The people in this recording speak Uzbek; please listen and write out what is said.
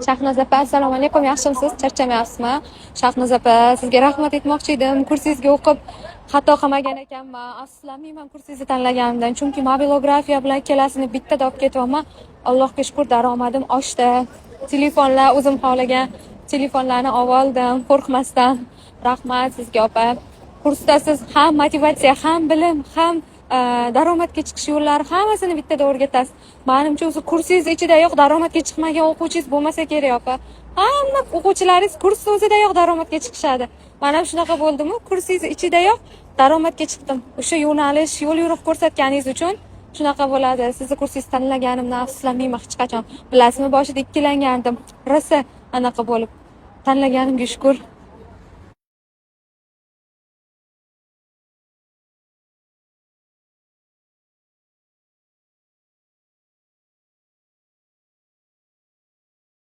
Shahnoz opa, assalomu alaykum. Yaxshimisiz? Charchamayapsizmi? Shahnoz opa, sizga rahmat aytmoqchi edim. Kursingizga o'qib xato qilmagan ekanman. Afsuslanmayman kursingizni tanlaganimdan, chunki mobilografiya bilan ikkalasini bittada olib ketyapman. Allohga shukr, daromadim oshdi. Telefonlar o'zim xohlagan telefonlarni oldim, qo'rqmasdan. Rahmat sizga opa. Kursda siz ham motivatsiya, ham bilim, ham daromadga chiqish yo'llari hammasini bittada o'rgatasiz. Menimcha o'zi kursingiz ichidayoq daromadga chiqmagan o'quvchingiz bo'lmasa kerak opa. Hamma o'quvchilaringiz kurs o'zidayoq daromadga chiqishadi. Men ham shunaqa bo'ldim-ku, kursingiz ichidayoq daromadga chiqdim. O'sha yo'nalish, yo'l yo'riq ko'rsatganingiz uchun shunaqa bo'ladi. Sizni kursingizni tanlaganimdan afsuslanmayman hech qachon. Bilasizmi, boshida ikkilangandim. Rosa anaqa bo'lib tanlaganimga shukr.